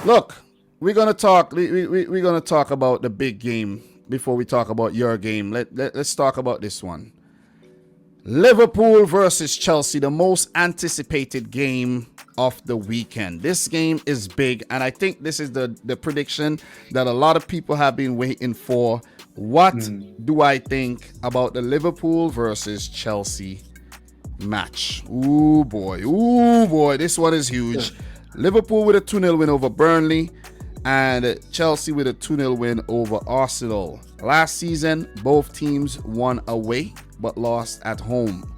Look, we're gonna talk. We're gonna talk about the big game before we talk about your game. Let's talk about this one. Liverpool versus Chelsea, the most anticipated game of the weekend. This game is big, and I think this is the prediction that a lot of people have been waiting for. What do I think about the Liverpool versus Chelsea match? Ooh boy, this one is huge. Liverpool with a 2-0 win over Burnley, and Chelsea with a 2-0 win over Arsenal. Last season, both teams won away but lost at home.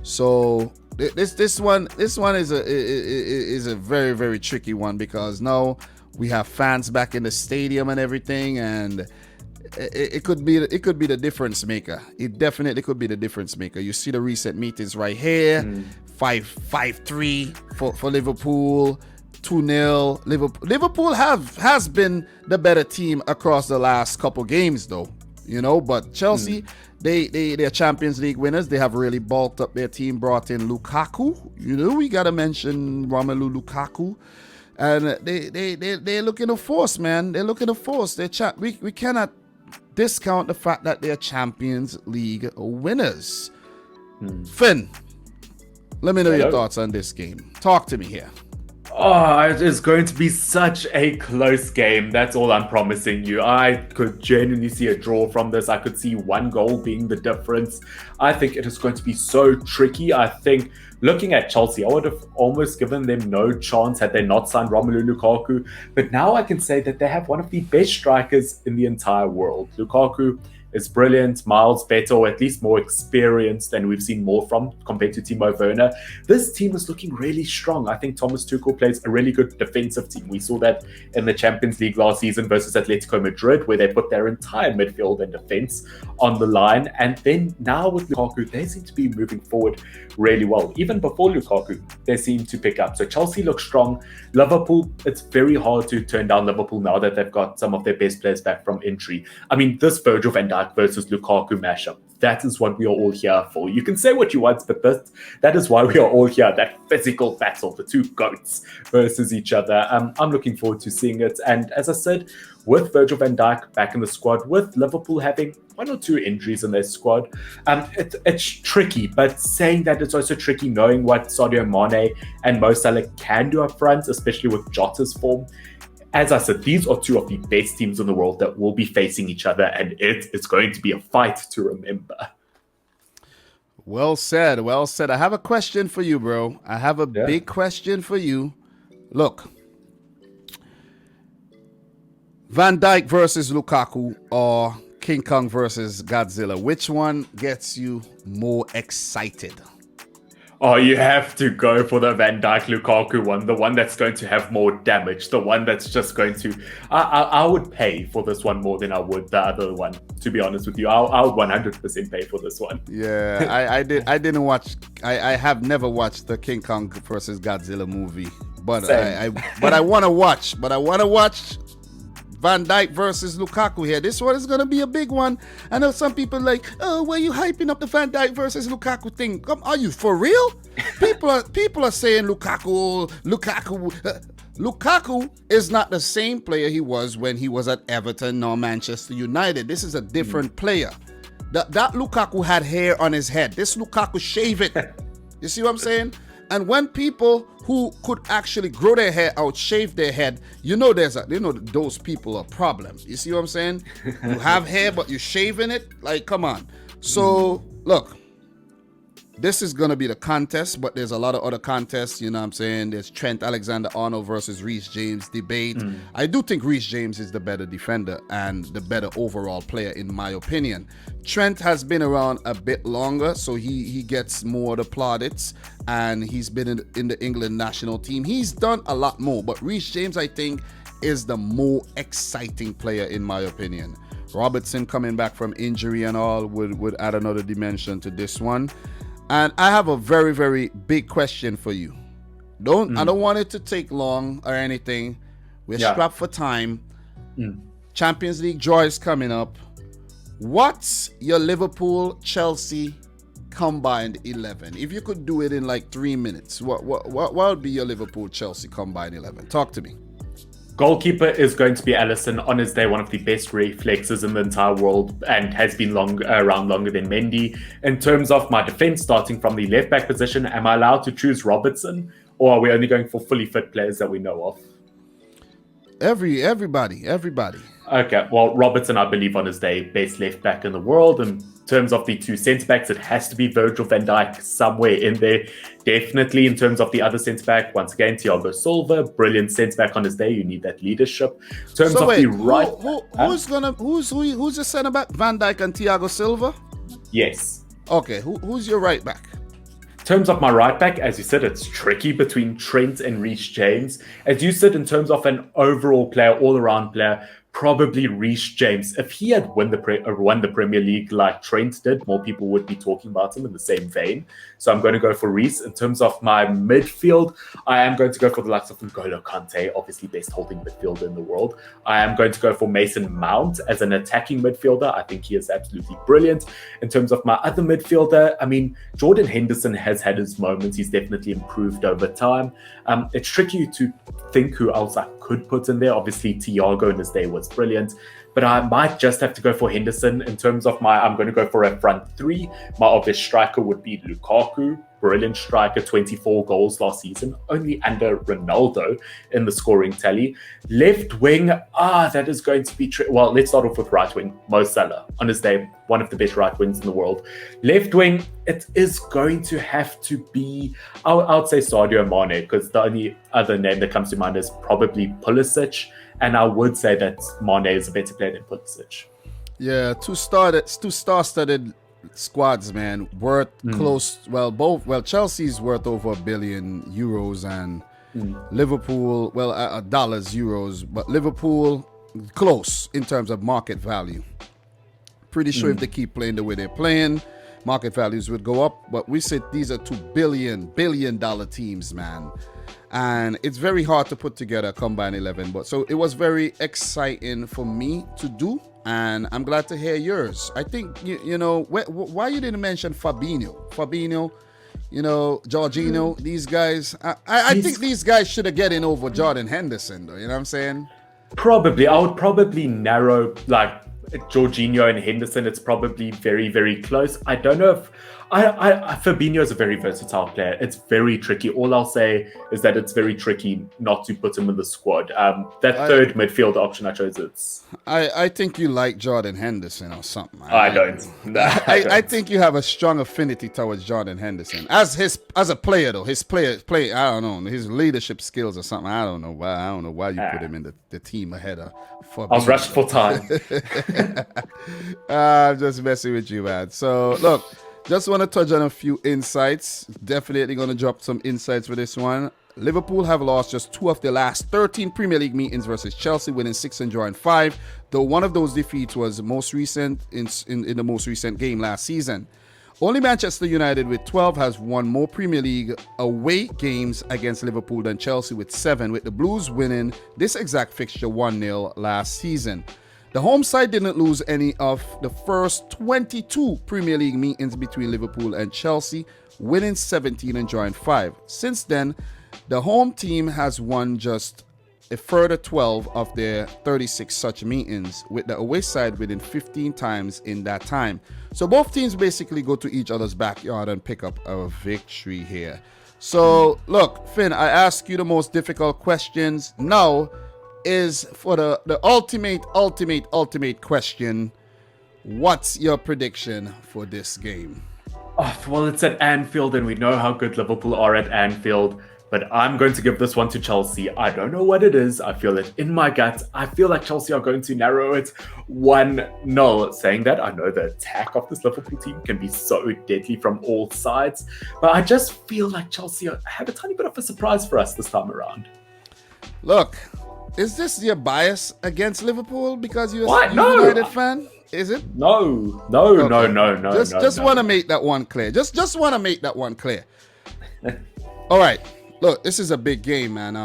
So this one is a very, very tricky one, because now we have fans back in the stadium and everything, and it could be the difference maker. It definitely could be the difference maker. You see the recent meetings right here. 5-3 for Liverpool. 2-0. Liverpool has been the better team across the last couple games, though. But Chelsea, they're Champions League winners. They have really bulked up their team, brought in Lukaku. We gotta mention Romelu Lukaku. And they're looking to force, man. They're looking to force. We cannot discount the fact that they're Champions League winners. Finn, let me know your thoughts on this game. Talk to me here. Oh, it is going to be such a close game. That's all I'm promising you. I could genuinely see a draw from this. I could see one goal being the difference. I think it is going to be so tricky. I think looking at Chelsea, I would have almost given them no chance had they not signed Romelu Lukaku. But now I can say that they have one of the best strikers in the entire world. Lukaku is brilliant, miles better, or at least more experienced than we've seen more from compared to Timo Werner. This team is looking really strong. I think Thomas Tuchel plays a really good defensive team. We saw that in the Champions League last season versus Atletico Madrid, where they put their entire midfield and defense on the line. And then now with Lukaku, they seem to be moving forward really well. Even before Lukaku, they seem to pick up. So Chelsea looks strong. Liverpool, it's very hard to turn down Liverpool now that they've got some of their best players back from injury. I mean, this Virgil van Dijk versus Lukaku mashup, that is what we are all here for. You can say what you want, but that is why we are all here, that physical battle, the two goats versus each other. I'm looking forward to seeing it. And as I said, with Virgil van Dijk back in the squad, with Liverpool having one or two injuries in their squad, it's tricky. But saying that, it's also tricky knowing what Sadio Mane and Mo Salah can do up front, especially with Jota's form. As I said, these are two of the best teams in the world that will be facing each other, and it's going to be a fight to remember. Well said. Well said. I have a question for you, bro. I have a big question for you. Look, Van Dijk versus Lukaku or King Kong versus Godzilla, which one gets you more excited? Oh, you have to go for the Van Dijk Lukaku one, the one that's going to have more damage, the one that's just going to... I would pay for this one more than I would the other one, to be honest with you. I would 100% pay for this one. Yeah, I didn't watch... I have never watched the King Kong versus Godzilla movie, but I want to watch. But I want to watch Van Dijk versus Lukaku here. This one is going to be a big one. I know some people like, oh, why are you hyping up the Van Dijk versus Lukaku thing? Are you for real? People are saying Lukaku. Lukaku is not the same player he was when he was at Everton or Manchester United. This is a different player. That Lukaku had hair on his head. This Lukaku shave it. You see what I'm saying? And when people who could actually grow their hair out, shave their head, those people are problems. You see what I'm saying? You have hair, but you're shaving it. Like, come on. So, look, this is going to be the contest, but there's a lot of other contests, you know what I'm saying? There's Trent Alexander-Arnold versus Reece James debate. I do think Reece James is the better defender and the better overall player, in my opinion. Trent has been around a bit longer, so he gets more of the plaudits, and he's been in the England national team. He's done a lot more, but Reece James, I think, is the more exciting player, in my opinion. Robertson coming back from injury and all would add another dimension to this one. And I have a very, very big question for you. I don't want it to take long or anything. We're strapped for time. Champions League draw is coming up. What's your Liverpool Chelsea combined 11? If you could do it in like 3 minutes, what would be your Liverpool Chelsea combined 11? Talk to me. Goalkeeper is going to be Allison. On his day, one of the best reflexes in the entire world and has been around longer than Mendy. In terms of my defense, starting from the left back position, am I allowed to choose Robertson, or are we only going for fully fit players that we know of? Everybody. Okay, well, Robertson, I believe, on his day, best left back in the world. In terms of the two centre backs, it has to be Virgil van Dijk somewhere in there. Definitely in terms of the other centre back, once again, Thiago Silva, brilliant centre back on his day. You need that leadership. In terms of the right, who's the centre back? Van Dijk and Thiago Silva? Yes. Okay, who's your right back? In terms of my right back, as you said, it's tricky between Trent and Reece James. As you said, in terms of an overall player, all-around player, probably Reece James. If he had won the Premier League like Trent did, more people would be talking about him in the same vein. So I'm going to go for Reece. In terms of my midfield, I am going to go for the likes of N'Golo Kante, obviously best holding midfielder in the world. I am going to go for Mason Mount as an attacking midfielder. I think he is absolutely brilliant. In terms of my other midfielder, I mean, Jordan Henderson has had his moments. He's definitely improved over time. It's tricky to think who else I could put in there. Obviously, Thiago in his day was brilliant, but I might just have to go for Henderson. In terms of I'm going to go for a front three. My obvious striker would be Lukaku, brilliant striker, 24 goals last season, only under Ronaldo in the scoring tally. Left wing, that is going to be well, let's start off with right wing. Mo Salah, on his day, one of the best right wings in the world. Left wing, it is going to have to be, I would say Sadio Mane, because the only other name that comes to mind is probably Pulisic. And I would say that Mane is a better player than Pulisic. Yeah, two star-studded squads, man. Worth close. Well, Chelsea's worth over €1 billion, and Liverpool, dollars, euros, but Liverpool close in terms of market value. Pretty sure if they keep playing the way they're playing, market values would go up. But we said these are $2 billion teams, man. And it's very hard to put together a combined 11. But so it was very exciting for me to do. And I'm glad to hear yours. I think, why you didn't mention Fabinho, Jorginho, these guys. I think these guys should have getting over Jordan Henderson, though. You know what I'm saying? Probably. I would probably narrow, like, Jorginho and Henderson. It's probably very, very close. I don't know if Fabinho is a very versatile player. It's very tricky. All I'll say is that it's very tricky not to put him in the squad. Third midfield option I chose, I think you like Jordan Henderson or something. I don't. I think you have a strong affinity towards Jordan Henderson as a player, though. His play. I don't know, his leadership skills or something. I don't know why you put him in the team ahead of Fabinho. I was rushed for time. I'm just messing with you, man. So look. Just want to touch on a few insights. Definitely going to drop some insights for this one. Liverpool have lost just 2 of their last 13 Premier League meetings versus Chelsea, winning 6 and drawing 5, though one of those defeats was most recent in the most recent game last season. Only Manchester United with 12 has won more Premier League away games against Liverpool than Chelsea with 7, with the Blues winning this exact fixture 1-0 last season. The home side didn't lose any of the first 22 Premier League meetings between Liverpool and Chelsea, winning 17 and drawing 5. Since then, the home team has won just a further 12 of their 36 such meetings, with the away side winning 15 times in that time. So both teams basically go to each other's backyard and pick up a victory here. So look, Finn, I ask you the most difficult questions now. Is for the ultimate question. What's your prediction for this game? Well, it's at Anfield, and we know how good Liverpool are at Anfield. But I'm going to give this one to Chelsea. I don't know what it is. I feel it in my gut. I feel like Chelsea are going to narrow it 1-0. Saying that, I know the attack of this Liverpool team can be so deadly from all sides. But I just feel like Chelsea have a tiny bit of a surprise for us this time around. Look. Is this your bias against Liverpool because you're a United fan? Is it? No. Just want to make that one clear. Just want to make that one clear. All right. Look, this is a big game, man.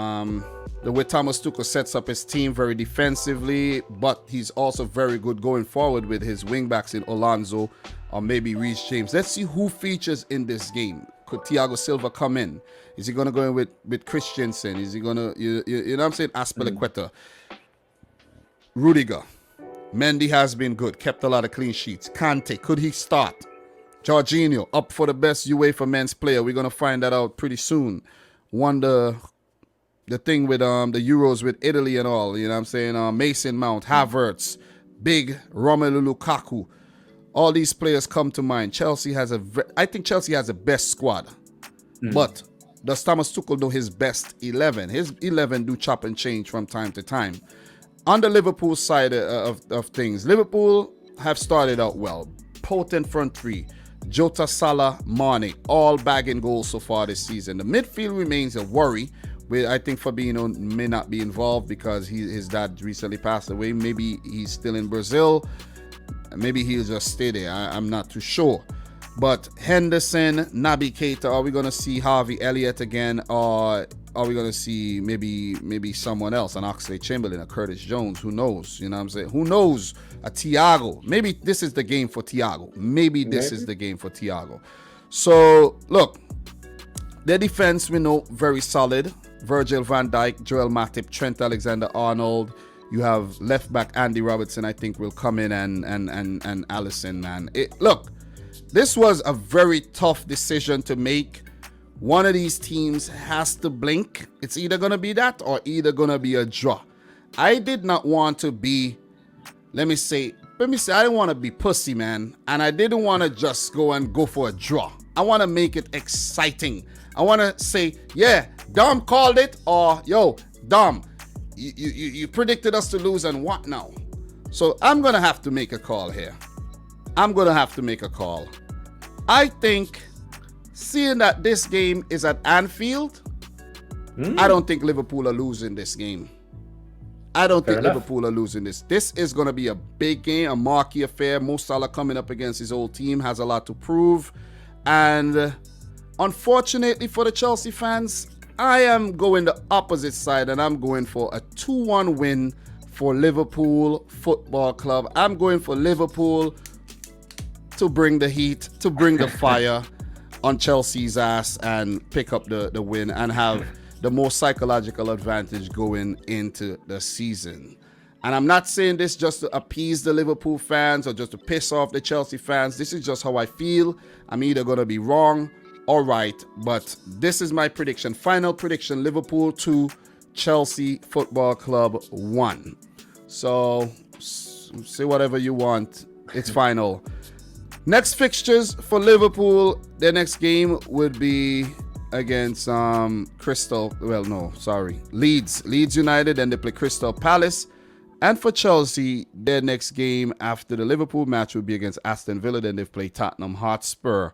The way Thomas Tuchel sets up his team very defensively, but he's also very good going forward with his wingbacks in Alonso or maybe Reece James. Let's see who features in this game. Could Thiago Silva come in? Is he gonna go in with Christensen? Is he gonna you know what I'm saying? Aspilicueta, Rudiger, Mendy has been good, kept a lot of clean sheets. Kante, could he start? Jorginho up for the best UEFA men's player. We're gonna find that out pretty soon. Won the thing with the Euros with Italy and all. You know what I'm saying? Mason Mount, Havertz, big Romelu Lukaku. All these players come to mind. I think Chelsea has the best squad. But does Thomas Tuchel know his best 11? His 11 do chop and change from time to time. On the Liverpool side of things, Liverpool have started out well. Potent front three. Jota, Salah, Mane, all bagging goals so far this season. The midfield remains a worry. I think Fabinho may not be involved because his dad recently passed away. Maybe he's still in Brazil. Maybe he'll just stay there. I'm not too sure. But Henderson, Naby Keita, are we going to see Harvey Elliott again? Or are we going to see maybe someone else, an Oxlade-Chamberlain, a Curtis Jones? Who knows? You know what I'm saying? Who knows? A Thiago. Maybe this is the game for Thiago. Maybe this is the game for Thiago. So, look, their defense we know very solid. Virgil van Dijk, Joel Matip, Trent Alexander-Arnold. You have left back Andy Robertson, I think, will come in and Alisson, man. Look, this was a very tough decision to make. One of these teams has to blink. It's either going to be that or either going to be a draw. I did not want to be, let me say, I didn't want to be pussy, man. And I didn't want to just go for a draw. I want to make it exciting. I want to say, yeah, Dom called it, or yo, Dom, you predicted us to lose and what now? So I'm going to have to make a call here. I think, seeing that this game is at Anfield, I don't think Liverpool are losing this game. Liverpool are losing this. This is going to be a big game, a marquee affair. Mo Salah coming up against his old team has a lot to prove. And unfortunately for the Chelsea fans, I am going the opposite side, and I'm going for a 2-1 win for Liverpool Football Club. I'm going for Liverpool to bring the heat, to bring the fire on Chelsea's ass and pick up the win and have the more psychological advantage going into the season. And I'm not saying this just to appease the Liverpool fans or just to piss off the Chelsea fans. This is just how I feel. I'm either going to be wrong or right, but this is my prediction. Final prediction, Liverpool 2, Chelsea Football Club 1. So, say whatever you want. It's final. Next fixtures for Liverpool, their next game would be against Leeds United, and they play Crystal Palace. And for Chelsea, their next game after the Liverpool match would be against Aston Villa, then they play Tottenham Hotspur.